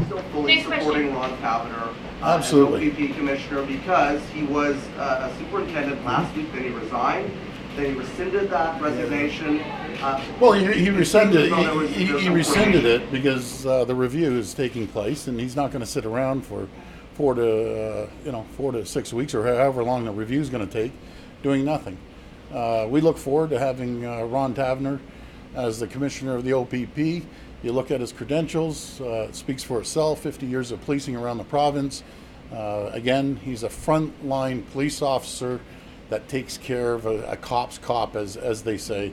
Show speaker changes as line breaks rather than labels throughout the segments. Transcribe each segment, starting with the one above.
Still fully supporting Ron Taverner
Absolutely.
as OPP commissioner because he was a superintendent last week, then he resigned, then he rescinded that resignation.
Well, he rescinded he rescinded it because the review is taking place, and he's not going to sit around for 4 to 6 weeks or however long the review is going to take, doing nothing. We look forward to having Ron Taverner as the commissioner of the OPP. You look at his credentials, it speaks for itself, 50 years of policing around the province. Again, he's a frontline police officer that takes care of a cop's cop, as they say.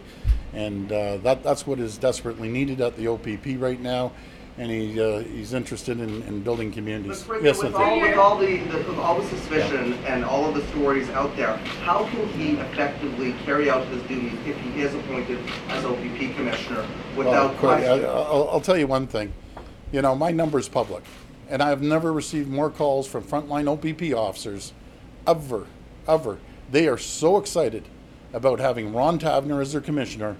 And that's what is desperately needed at the OPP right now. And he's interested in building communities.
Yes, with all the suspicion and all of the stories out there, how can he effectively carry out his duties if he is appointed as OPP commissioner without question?
I'll tell you one thing. You know, my number is public, and I have never received more calls from frontline OPP officers ever. They are so excited about having Ron Taverner as their commissioner.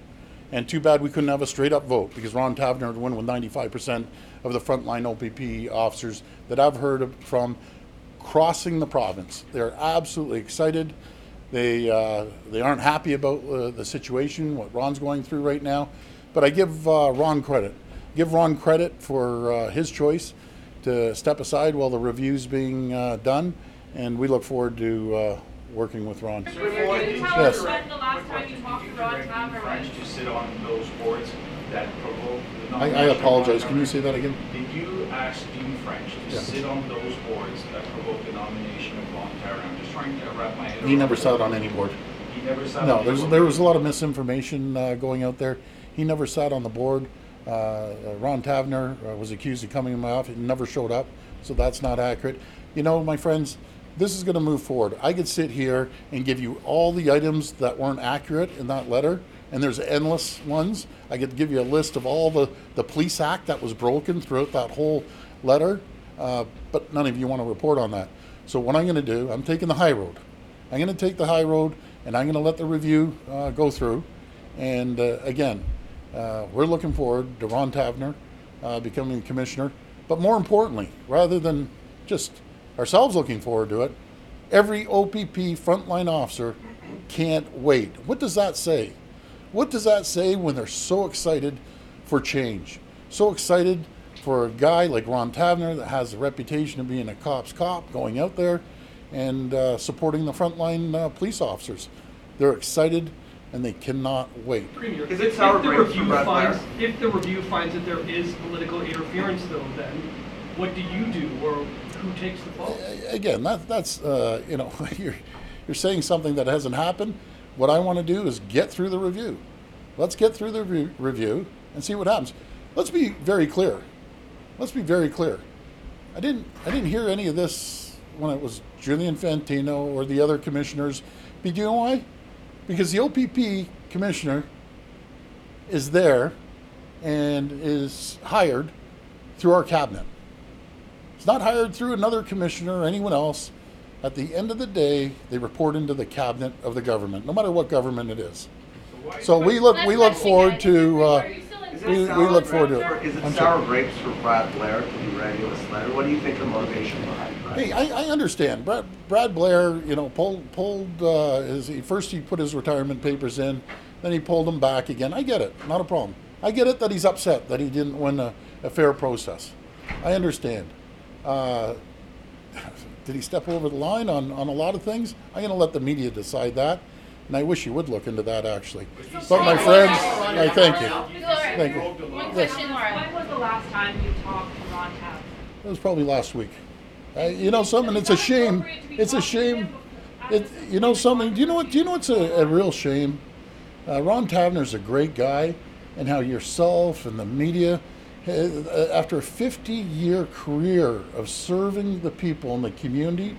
And too bad we couldn't have a straight-up vote, because Ron Taverner would win with 95% of the frontline OPP officers that I've heard from crossing the province. They're absolutely excited. They aren't happy about the situation, what Ron's going through right now. But I give Ron credit. Give Ron credit for his choice to step aside while the review's being done. And we look forward to working with Ron.
Can you tell us when the last time you talked to Ron Taverner?
To sit on those boards that provoke the
I apologize. Can you say that again?
Did you ask Dean French to sit on those boards that provoke the nomination of Ron Taverner? I'm just trying to wrap my head around.
He never sat on any board.
He never sat
No,
on any board?
there was a lot of misinformation going out there. He never sat on the board. Ron Taverner was accused of coming in my office. He never showed up, so that's not accurate. You know, my friends, this is going to move forward. I could sit here and give you all the items that weren't accurate in that letter, and there's endless ones. I could give you a list of all the police act that was broken throughout that whole letter, but none of you want to report on that. So what I'm going to do, I'm taking the high road. I'm going to take the high road, and I'm going to let the review go through. And again, we're looking forward to Ron Taverner becoming commissioner. But more importantly, rather than just ourselves looking forward to it, every OPP frontline officer can't wait. What does that say? What does that say when they're so excited for change? So excited for a guy like Ron Taverner that has the reputation of being a cop's cop, going out there and supporting the frontline police officers. They're excited and they cannot wait.
Premier,
is it sour grapes for Brad Blair?
If the review finds that there is political interference, though, then what do you do, or who takes the vote?
Again, that's you know, you're saying something that hasn't happened. What I want to do is get through the review. Let's get through the review and see what happens. Let's be very clear. Let's be very clear. I didn't hear any of this when it was Julian Fantino or the other commissioners. But you know why? Because the OPP commissioner is there and is hired through our cabinet. It's not hired through another commissioner or anyone else. At the end of the day, they report into the cabinet of the government, no matter what government it is. So we look forward to we look forward to it.
Is it sour grapes for Brad Blair to be writing this letter? What do you think the motivation behind that?
Hey, I understand. Brad Blair, you know, pulled first he put his retirement papers in, then he pulled them back again. I get it, not a problem. I get it that he's upset that he didn't win a fair process. I understand. Did he step over the line on a lot of things? I'm going to let the media decide that, and I wish you would look into that, actually. But my friends, I thank you. Thank you.
One question, Laura. When was the last time you talked to Ron Taverner?
It was probably last week. You know something? It's a shame. It's a shame. You know something? Do you know what's a real shame? Ron Taverner's a great guy, and how yourself and the media, after a 50-year career of serving the people in the community,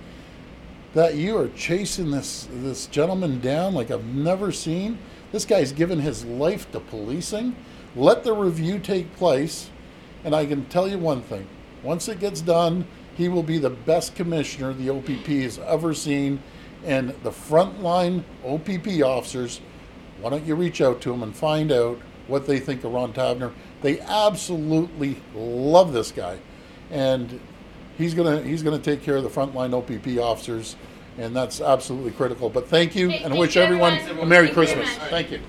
that you are chasing this gentleman down like I've never seen. This guy's given his life to policing. Let the review take place, and I can tell you one thing. Once it gets done, he will be the best commissioner the OPP has ever seen, and the frontline OPP officers, why don't you reach out to them and find out what they think of Ron Taverner. They absolutely love this guy. and he's gonna take care of the frontline OPP officers, and that's absolutely critical. But thank you,
Okay,
and I
thank
wish
you,
everyone
everyone.
a Merry
Thank you very
Christmas.
much.
Thank you.